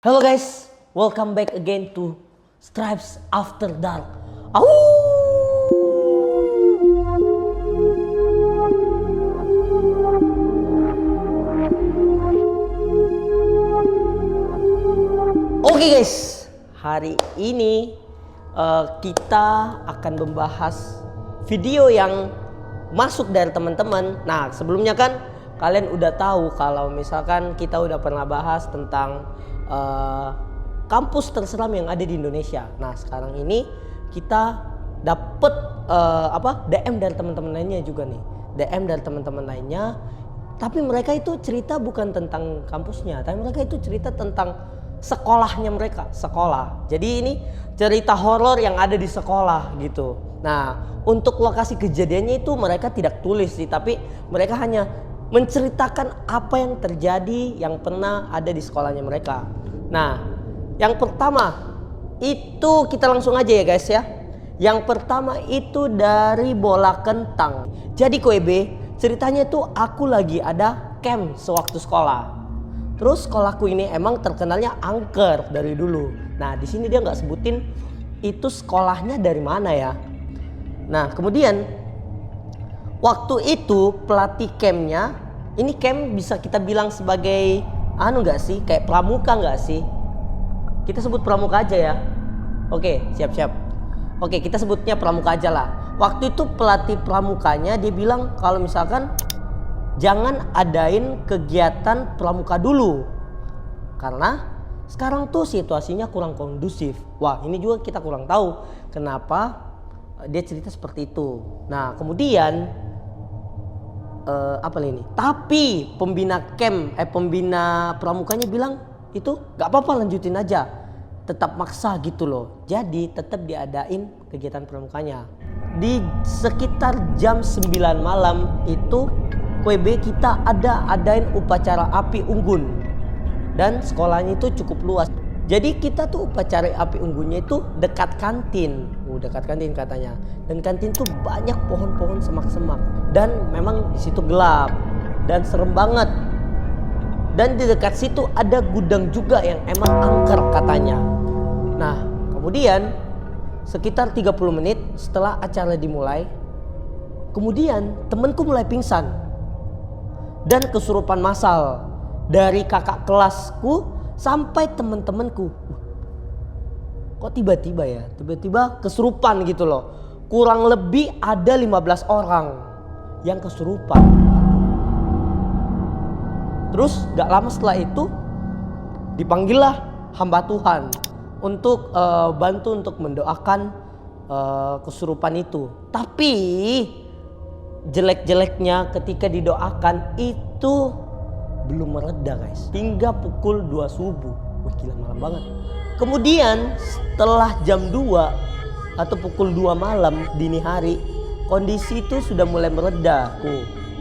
Hello guys, welcome back again to Stripes After Dark. Au! Oke guys, hari ini kita akan membahas video yang masuk dari teman-teman. Nah, sebelumnya kan kalian udah tahu kalau misalkan kita udah pernah bahas tentang kampus terseram yang ada di Indonesia. Nah, sekarang ini kita dapet DM dari teman-teman lainnya juga nih. DM dari teman-teman lainnya. Tapi mereka itu cerita bukan tentang kampusnya, tapi mereka itu cerita tentang sekolahnya mereka, sekolah. Jadi ini cerita horor yang ada di sekolah gitu. Nah, untuk lokasi kejadiannya itu mereka tidak tulis sih, tapi mereka hanya menceritakan apa yang terjadi yang pernah ada di sekolahnya mereka. Nah, yang pertama itu kita langsung aja ya guys ya. Yang pertama itu dari bola kentang. Jadi KWB, ceritanya itu aku lagi ada camp sewaktu sekolah. Terus sekolahku ini emang terkenalnya angker dari dulu. Nah, di sini dia nggak sebutin itu sekolahnya dari mana ya. Nah, kemudian waktu itu pelatih campnya, ini camp bisa kita bilang sebagai nggak sih, kayak pramuka nggak sih? Kita sebut pramuka aja ya. Oke, siap-siap. Oke, kita sebutnya pramuka aja lah. Waktu itu pelatih pramukanya dia bilang kalau misalkan jangan adain kegiatan pramuka dulu, karena sekarang tuh situasinya kurang kondusif. Wah, ini juga kita kurang tahu kenapa dia cerita seperti itu. Nah, kemudian apa ini? Tapi pembina pramukanya bilang itu nggak apa-apa, lanjutin aja. Tetap maksa gitu loh. Jadi tetap diadain kegiatan pramukanya. Di sekitar jam 9 malam itu KWB kita adain upacara api unggun. Dan sekolahnya itu cukup luas. Jadi kita tuh upacara api unggunnya itu dekat kantin. Dekat kantin katanya. Dan kantin tuh banyak pohon-pohon semak-semak. Dan memang di situ gelap dan serem banget. Dan di dekat situ ada gudang juga yang emang angker katanya. Nah, kemudian sekitar 30 menit setelah acara dimulai, kemudian temenku mulai pingsan dan kesurupan massal dari kakak kelasku sampai temen-temenku. Kok tiba-tiba ya? Tiba-tiba kesurupan gitu loh. Kurang lebih ada 15 orang yang kesurupan. Terus gak lama setelah itu dipanggillah hamba Tuhan untuk bantu untuk mendoakan kesurupan itu. Tapi jelek-jeleknya ketika didoakan itu belum mereda guys, hingga pukul 2 subuh. Wah, gila, malam banget. Kemudian setelah jam 2 atau pukul 2 malam dini hari, kondisi itu sudah mulai mereda.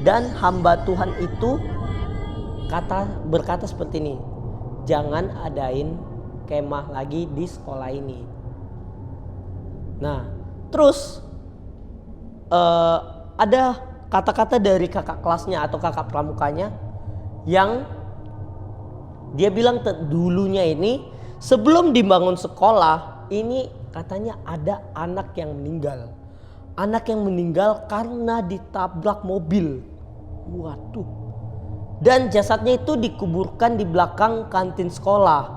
Dan hamba Tuhan itu berkata seperti ini, jangan adain kemah lagi di sekolah ini. Nah, terus ada kata-kata dari kakak kelasnya atau kakak pramukanya yang dia bilang dulunya ini sebelum dibangun sekolah ini katanya ada anak yang meninggal. Anak yang meninggal karena ditabrak mobil. Waduh. Dan jasadnya itu dikuburkan di belakang kantin sekolah.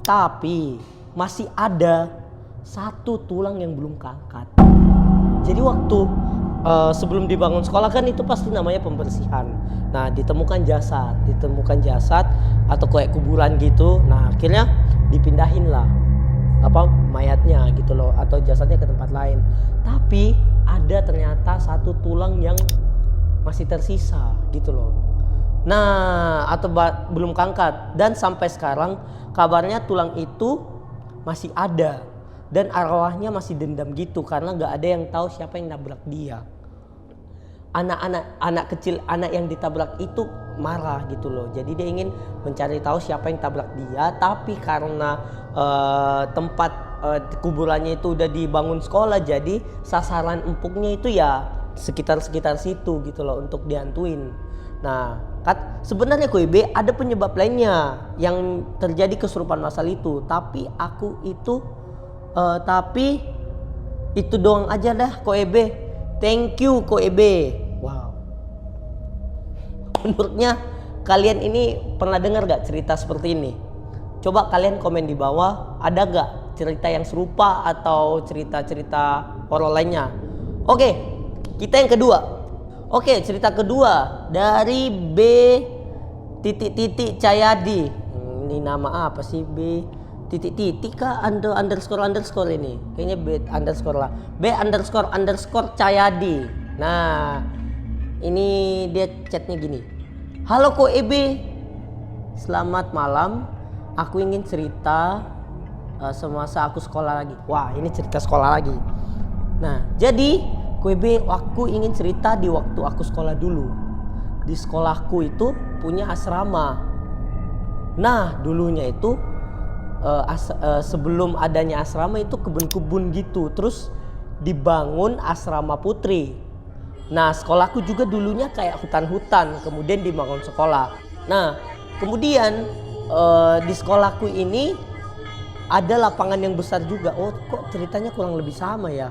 Tapi masih ada satu tulang yang belum keangkat. Jadi waktu sebelum dibangun sekolah kan itu pasti namanya pembersihan. Nah, ditemukan jasad atau kayak kuburan gitu. Nah, akhirnya dipindahin lah mayatnya gitu loh, atau jasadnya ke tempat lain. Tapi ada ternyata satu tulang yang masih tersisa gitu loh. Nah, atau belum keangkat. Dan sampai sekarang kabarnya tulang itu masih ada dan arwahnya masih dendam gitu karena nggak ada yang tahu siapa yang nabrak dia. Anak kecil, anak yang ditabrak itu marah gitu loh. Jadi dia ingin mencari tahu siapa yang tabrak dia, tapi karena tempat kuburannya itu udah dibangun sekolah, jadi sasaran empuknya itu ya sekitar situ gitu loh untuk dihantuin. Nah, Sebenarnya KOEB ada penyebab lainnya yang terjadi kesurupan massal itu, tapi itu doang aja dah KOEB. Thank you KOEB. Wow. Menurutnya kalian ini pernah dengar gak cerita seperti ini? Coba kalian komen di bawah, ada gak cerita yang serupa atau cerita-cerita horor lainnya? Oke, kita yang kedua. Oke, cerita kedua dari B Cahyadi. Ini nama apa sih? B kah underscore ini? Kayaknya B underscore lah. B underscore Cahyadi. Nah, ini dia chatnya gini. Halo KOEB, selamat malam. Aku ingin cerita semasa aku sekolah lagi. Wah, ini cerita sekolah lagi. Nah, jadi KOEB, aku ingin cerita di waktu aku sekolah dulu. Di sekolahku itu punya asrama. Nah, dulunya itu sebelum adanya asrama itu kebun-kebun gitu. Terus dibangun asrama putri. Nah, sekolahku juga dulunya kayak hutan-hutan, kemudian dibangun sekolah. Nah, kemudian di sekolahku ini ada lapangan yang besar juga. Oh, kok ceritanya kurang lebih sama ya?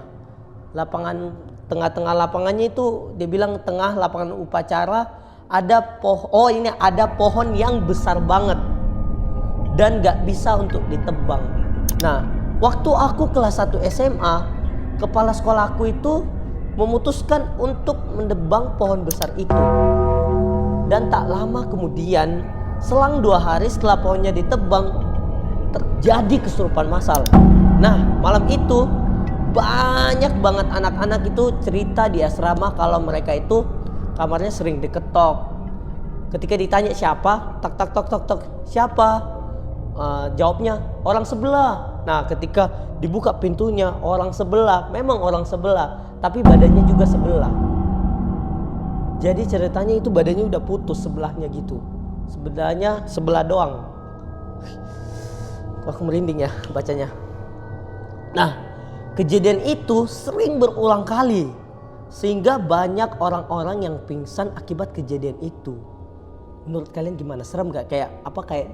Lapangan, tengah-tengah lapangannya itu dia bilang tengah lapangan upacara ada ada pohon yang besar banget dan gak bisa untuk ditebang. Nah, waktu aku kelas 1 SMA, kepala sekolahku itu memutuskan untuk menebang pohon besar itu. Dan tak lama kemudian, selang 2 hari setelah pohonnya ditebang, terjadi kesurupan massal. Nah, malam itu banyak banget anak-anak itu cerita di asrama kalau mereka itu kamarnya sering diketok. Ketika ditanya siapa, tok, siapa? Jawabnya orang sebelah. Nah, ketika dibuka pintunya, orang sebelah, memang orang sebelah, tapi badannya juga sebelah. Jadi ceritanya itu badannya udah putus sebelahnya gitu. Sebenarnya sebelah doang. Wah, merinding ya bacanya. Nah, kejadian itu sering berulang kali sehingga banyak orang-orang yang pingsan akibat kejadian itu. Menurut kalian gimana? Serem gak? Kayak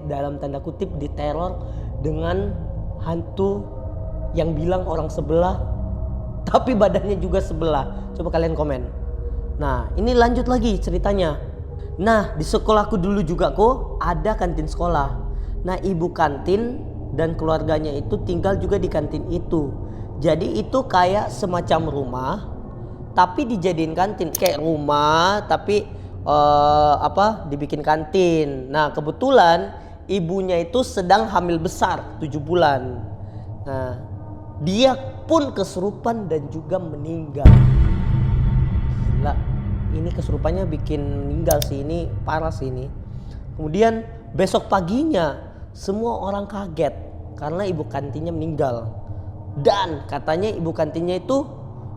dalam tanda kutip diteror dengan hantu yang bilang orang sebelah tapi badannya juga sebelah. Coba kalian komen. Nah, ini lanjut lagi ceritanya. Nah, di sekolahku dulu juga kok ada kantin sekolah. Nah, ibu kantin dan keluarganya itu tinggal juga di kantin itu. Jadi itu kayak semacam rumah tapi dijadiin kantin, kayak rumah tapi dibikin kantin. Nah, kebetulan ibunya itu sedang hamil besar 7 bulan. Nah, dia pun kesurupan dan juga meninggal. Gila, ini kesurupannya bikin meninggal sih, ini parah sih ini. Kemudian besok paginya semua orang kaget karena ibu kantinnya meninggal. Dan katanya ibu kantinnya itu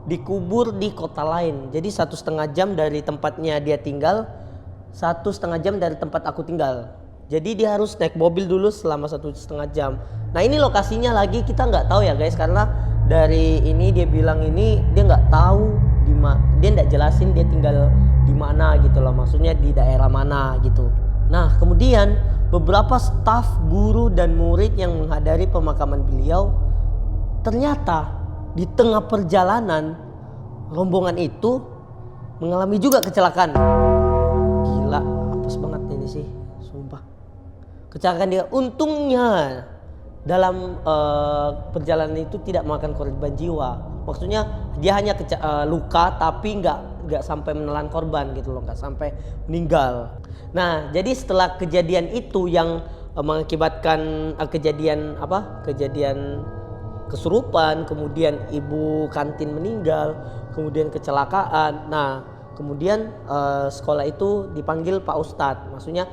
dikubur di kota lain. Jadi 1,5 jam dari tempatnya dia tinggal, 1,5 jam dari tempat aku tinggal. Jadi dia harus naik mobil dulu selama 1,5 jam. Nah, ini lokasinya lagi kita nggak tahu ya guys, karena dari ini dia bilang ini dia nggak tahu dia nggak jelasin dia tinggal di mana gitu loh, maksudnya di daerah mana gitu. Nah, kemudian beberapa staf, guru dan murid yang menghadiri pemakaman beliau, ternyata di tengah perjalanan rombongan itu mengalami juga kecelakaan. Gila, apes banget ini sih, sumpah. Kecelakaan dia, untungnya dalam perjalanan itu tidak memakan korban jiwa. Maksudnya dia hanya luka tapi nggak sampai menelan korban gitu loh, nggak sampai meninggal. Nah, jadi setelah kejadian itu yang mengakibatkan kejadian kesurupan, kemudian ibu kantin meninggal, kemudian kecelakaan. Nah, kemudian sekolah itu dipanggil Pak Ustadz, maksudnya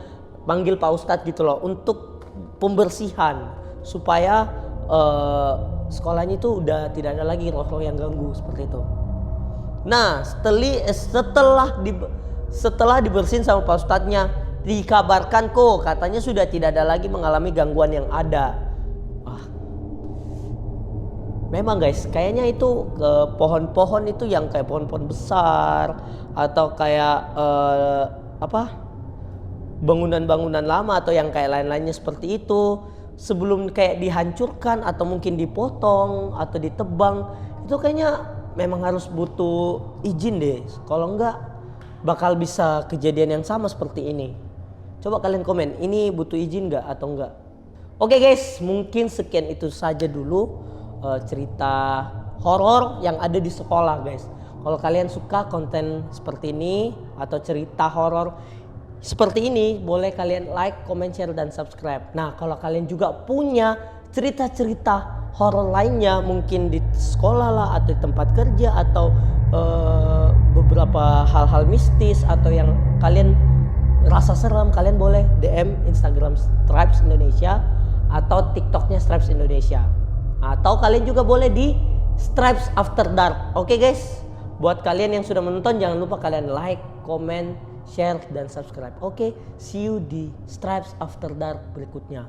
panggil Pak Ustadz gitu loh untuk pembersihan supaya sekolahnya itu udah tidak ada lagi roh-roh yang ganggu seperti itu. Nah, setelah dibersihin sama Pak Ustadznya, dikabarkan kok katanya sudah tidak ada lagi mengalami gangguan yang ada. Memang guys, kayaknya itu pohon-pohon itu yang kayak pohon-pohon besar atau kayak bangunan-bangunan lama atau yang kayak lain-lainnya seperti itu, sebelum kayak dihancurkan atau mungkin dipotong atau ditebang, itu kayaknya memang harus butuh izin deh. Kalau enggak bakal bisa kejadian yang sama seperti ini. Coba kalian komen, ini butuh izin enggak atau enggak? Oke guys, mungkin sekian itu saja dulu cerita horor yang ada di sekolah guys. Kalau kalian suka konten seperti ini atau cerita horor seperti ini, boleh kalian like, comment, share, dan subscribe. Nah, kalau kalian juga punya cerita-cerita horor lainnya, mungkin di sekolah lah, atau di tempat kerja, atau beberapa hal-hal mistis, atau yang kalian rasa serem, kalian boleh DM Instagram Stripes Indonesia atau TikToknya Stripes Indonesia. Atau kalian juga boleh di Stripes After Dark. Oke guys, buat kalian yang sudah menonton, jangan lupa kalian like, comment, share, dan subscribe. Oke, see you di Stripes After Dark berikutnya.